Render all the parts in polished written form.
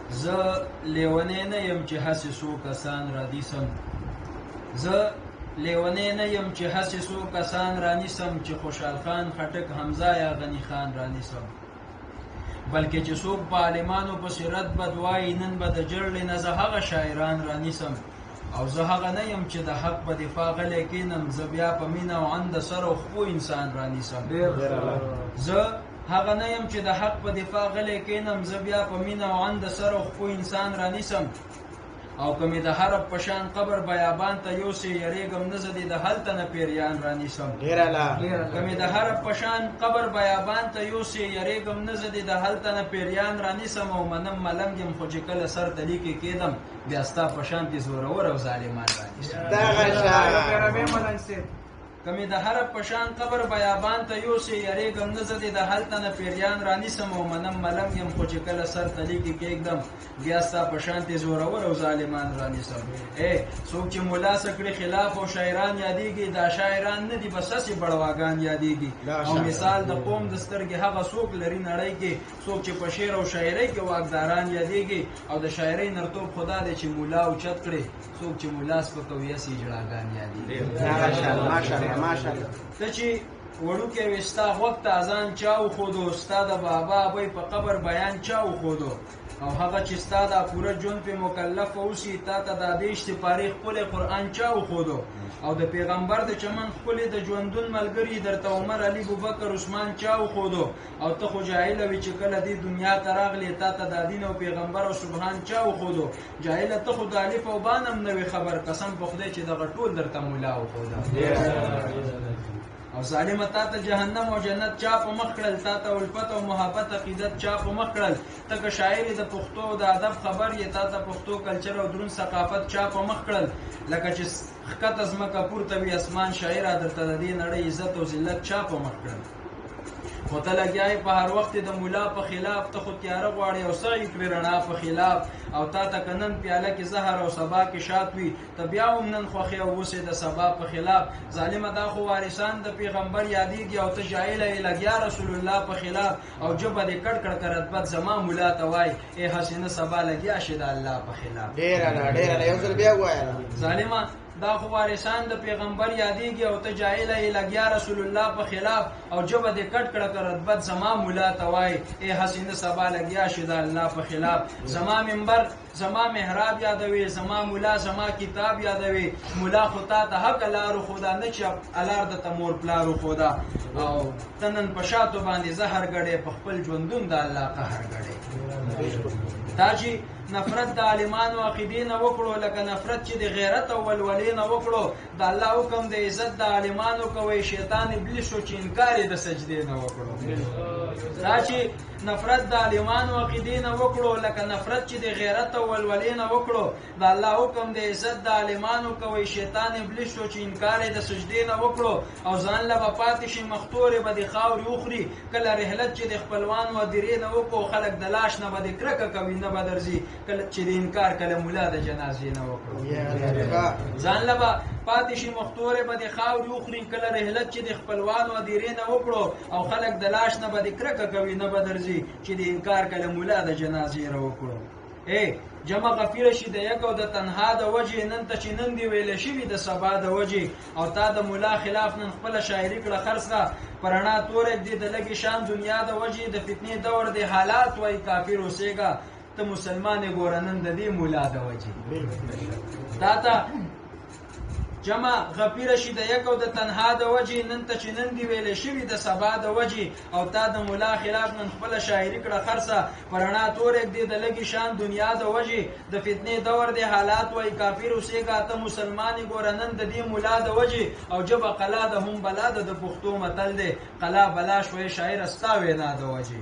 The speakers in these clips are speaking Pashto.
زه لیونی نه یم چې هسې څو کسان رانیسم زه لیونی نه یم چې هسې څو کسان رانیسم چې خوشحال خان خټک حمزه یا غنی خان رانیسم بلکې چې څوک په عالمانو پسې رد بد وایي نن به د جړلې نه زه هغه شاعران رانیسم او زه هغه نه یم چې د حق په دفاع غلی کینم زه بیا په مینه او عند سر او خپو انسان رانیسم زه هغه نه یم چې د حق په دفاع غلی کینم زه بیا په مینه او عند سر او خپو انسان رانیسم او که مې د حرب په شان قبر بیابان ته یوسې یریږم نه زه دې د هلته نه پیریان رانیسم که مې د حرب په شان قبر بیابان ته یوسې یریږم نه زه دې د هلته نه پیریان رانیسم او منم ملنګ یم خو چې کله سر تلی کې کېدم بیا ستا په شانتې زورور او ظالمان رانیسم که مې د حرب په شان قبر بیابان ته یوسې یریږم نه زه دې د هلته نه پیریان رانیسم او منم ملنګ یم خو چې کله سر تلی کې کېږدم بیا ستا په شانتې زورور او ظالمان رانیسم څوک چې ملا سکړي خلاف او شاعران یادېږي دا شاعران نه دي بس هسې بړواګان یادېږي او مثال د قوم د سترګې هغه څوک لري نړۍ کې څوک چې په شعر او شاعرۍ کې واکداران یادېږي او د شاعرۍ نرتوب خدا دی چې ملا اوچت کړي څوک چې ملا سپکوي هسې جړاګان یادېږي ته چې وړوکی وې ستا غوږ ته اذان چا وښودو ستا د بابا ابۍ په قبر بیان چا وښودو او هغه چې ستا دا پوره ژوند پې مکلف اوسي تا ته دا دېرش سپارې ښکلی قرآن چا وښودو او د پیغمبر د چمن ښکلې د ژوندون ملګري درته عمر علي ابوبکر عثمان چا وښودو او ته خو جاهله وې چې کله دې دنیا ته راغلې تا ته دا دین او پیغمبر او سبحان چا وښودو جاهله ته خو د الف او با نه هم نه وې خبر قسم په خدای چې دغه ټول درته ملا وښوده او ظالمه تا ته جهنم او جنت چا په مخ کړل تا ته الفت او محبت عقیدت چا په مخ کړل ته که شاعر د پښتو د ادب خبر یې تا ته پښتو کلچر او درون ثقافت چا په مخ کړل لکه چې ښکته ځمکه پورته وي اسمان شاعره درته د دې نړۍ عزت او ذلت چا په مخ کړل خو ته لګیایې په هر وخت د ملا په خلاف ته خو تیاره غواړې او سعی کړې رڼا په خلاف او تا ته که نن پیاله کې زهر او سبا کې شات وي ته بیا هم نن خوښې او اوسې د سبا په خلاف ظالمه دا خو وارثان د پیغمبر یادېږي او ته جاهله یې لګیا رسول الله په خلاف او ژبه دې کړ کړ که رتبت زما ملا ته وایي ای حسینه سبا لګیا شي د الله په خلاف ظالمه دا خو وارثان د پیغمبر یادېږي او ته جاهله یې لګیا رسول الله په خلاف او ژبه دې کټ کړه که رتبت زما ملا ته وایي ای حسینه سبا لګیا شي د الله په خلاف زما منبر زما محراب یادوي زما ملا زما کتاب یادوي ملا خو تا ته حق لارو خدا نه چې الار د ته مور پلارو خدا او ته نن په شاتو باندې زهر ګړې په خپل ژوندون د الله قهر ګړې دا چې نفرت د عالمانو عقیدې نه وکړو لکه نفرت چې د غیرت او ولولې نه وکړو د الله حکم د عزت د عالمانو کوي شیطان ابلیس شو چې انکار یې د سجدې نه وکړو دا چې نفرت د عالمانو عقیدې نه وکړو لکه نفرت چې د غیرت او ولولې نه وکړو د الله حکم د عزت د عالمانو کوي شیطان ابلیس شو چې انکار یې د سجدې نه وکړو او ځان له به پاتې شي مختورې به د خاورې وخوري کله رحلت چې د خپلوان و درې نه وکړو خلک د لاش نه به د کرکه کوي نه به درځي کله چې د انکار کله ملا د جنازې نه وکړو ځان له به پاتې شي مختورې به د خاورې وخوري کله رحلت چې د خپلوان و درې نه وکړو او خلک د لاش نه به د کرکه کوي نه به درځي چې د انکار کله ملا د جنازې را وکړو جمع غفیره شي د یک او د تنها د وجې نن ته چې نن دی ویله شوي د سبا د وجې او تا د ملا خلاف نن خپله شاعري کړه خرڅه په رڼا توری دی د لږې شان دنیا د وجې د فتنې دور د حالات وایي کافر اوسېږه ته مسلمان یې ګوره نن د دې ملا د وجې تا ته جمع غفیره شي د یک او د تنها د وجې نن ته چې نن دی ویلې شوي د سبا د وجې او تا د ملا خلاف نن خپله شاعري کړه خرڅه په رڼا توری ږدي د لږې شان دنیا د وجې د فتنې دور د حالات وایي کافر اوسېږه ته مسلمان یې ګوره نن د دې ملا د وجې او ژبه قلا د هم بلا د پښتو متل دی قلا بلا شوی شاعره ستا وینا د وجې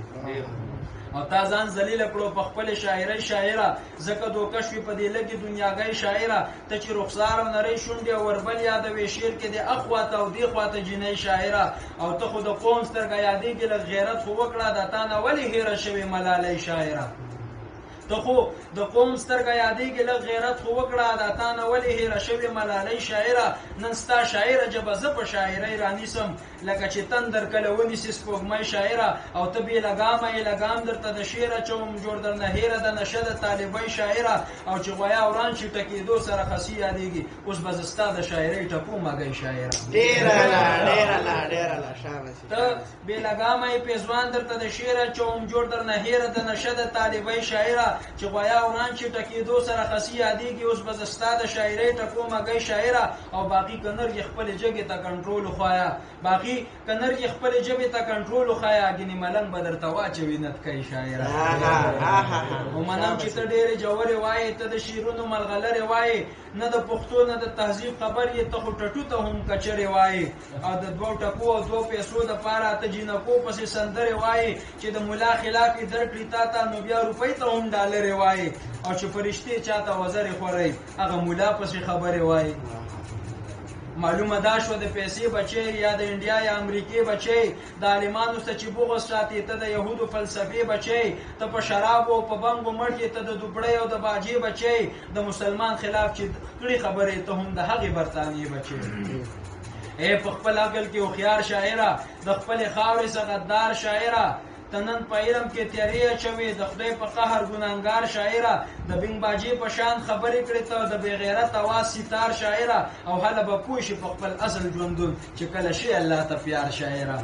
او تا ځان ذلیله کړو په خپلې شاعرۍ شاعره ځکه دوکه شوې په دې لږې دنیاګۍ شاعره ته چې رخسار او نرۍ شونډې او وربل یادوې شعر کې د اخواته او دې خواته جنۍ شاعره او ته خو د قوم سترګه یادېږي لږ غیرت خو وکړه د تا نه ولې هېره شوې ملالۍ شاعره ته خو د قوم سترګه یادېږي لږ غیرت خو وکړه د تا نه ولې هېره شوې ملالۍ شاعره نن ستا شاعره ژبه زه په شاعرۍ رانیسم لکه چې تندر کله ونیسي سپوږمۍ شاعره او ته بې لګامه یې لګام درته د شعر اچوم جوړ درنه هېره د نشه د طالبۍ شاعره او چې غویا وران شي ټکېدو سره خسي یادېږي اوس به زه ستا د شاعرۍ ټپو مګی شاعره ته بې لګامه یې پېزوان درته د شعر اچوم جوړ درنه هېره د نشه د طالبۍ شاعره چې غویا وران شي ټکېدو سره خسي یادېږي اوس به زه ستا د شاعرۍ ټپو مګی شاعره او باقي که نر یې خپلې ژبې ته کنټرول وښایه باقي که نر یې خپلې ژبې ته کنټرول وښایه ګینې ملنګ به درته واچوي نتکۍ شاعره ومنم چې ته ډېرې ژورې وایې ته د شعرونو ملغلرې وایې نه د پښتو نه د تهذیب خبر یې ته خو ټټو ته هم کچرې وایې او د دوو ټکو او دوو پیسو دپاره ته جینکو پسې سندرې وایې چې د ملا خلاف یې درکړي تا ته نو بیا روپۍ ته هم ډالرې وایې او چې فرشتې چا ته وزرې خورئ هغه ملا پسې خبرې وایې معلومه دا شوه د پیسې بچی یا د انډیا یا امریکې بچی د عالمانو څخه چې بغض ساتي ته د یهودو فلسفې بچی ته په شرابو او په بنګو مړ یې ته د دوبړۍ او د باجې بچی د مسلمان خلاف چې کړي خبرې ته هم د هغې برطانیې بچی ای په خپل عقل کې هوښیار شاعره د خپلې خاورې څخه غدار شاعره ته نن په علم کې تیارې اچوې د خدای په قهر ګناهګار شاعره د بنګ باجې په شان خبرې کړې ته د بې غیرت اواز ستار شاعره او هله به پوه شي په خپل اصل ژوندون چې کله شي الله ته پیار شاعره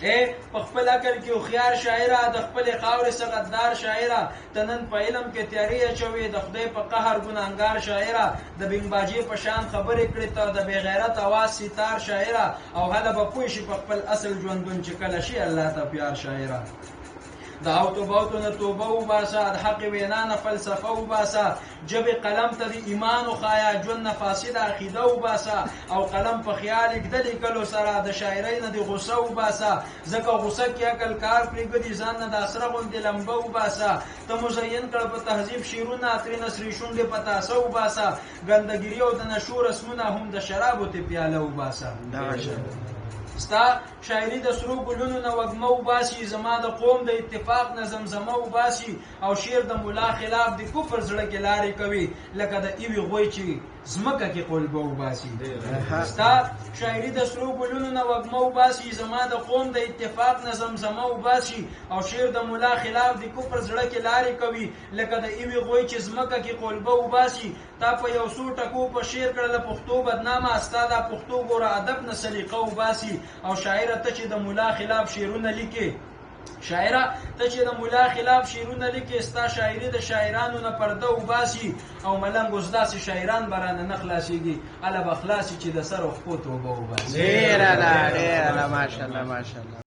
اے په خپل عقل کې هوښیار شاعره د خپلې خاورې څخه غدار شاعره ته نن په علم کې تیارې اچوې د خدای په قهر ګناهګار شاعره د بنګ باجې په شان خبرې کړې ته د بې غیرت اواز ستار شاعره او هله به پوه شي په خپل اصل ژوندون چې کله شي الله ته پیار شاعره د اوتو باوتو نه توبه وباسه د حق وینا نه فلسفه وباسه ژبې قلم ته د ایمان وښایه ژوند نه فاسده عقیده وباسه او قلم په خیال ږده لیکلو سره د شاعرۍ نه د غصه وباسه ځکه غصه کې عقل کار پرېږدي ځان نه د اسره غوندې لمبه وباسه ته مزین کړه په تهذیب شعرونه ترېنه سرې شونډې په تاسه وباسه ګندګیري او د نشو رسمونه هم د شرابو ته پیاله وباسه ستا شاعري د سرو ګلونو نه وږمه وباسي زما د قوم د اتفاق نه زمزمه وباسي او شعر د ملا خلاف د کفر زړه کې لارې کوي لکه د ایوي غوی چې ځمکه کې قلبه وباسي ستا شاعري د سرو ګلونو نه وږمه وباسي زما د قوم د اتفاق نه زمزمه وباسي او شعر د ملا خلاف د کفر زړه کې لارې کوي لکه د ایوي غوی چې ځمکه کې قلبه وباسي تا په یو څو ټکو په شعر کړله پښتو بدنامه ستا دا پښتو ګوره ادب نه سلیقه وباسي او شاعره ته چې د ملا خلاف شعرونه لیکي شاعره ته چې د ملا خلاف شعرونه لیکي ستا شاعري د شاعرانو نه پرده وباسي او ملنګ اوس داسې شاعران به رانه نه خلاصېږي هله به خلاصي چې د سر و خپو توبه وباسي ډېره ده ماشاءالله ماشاءالله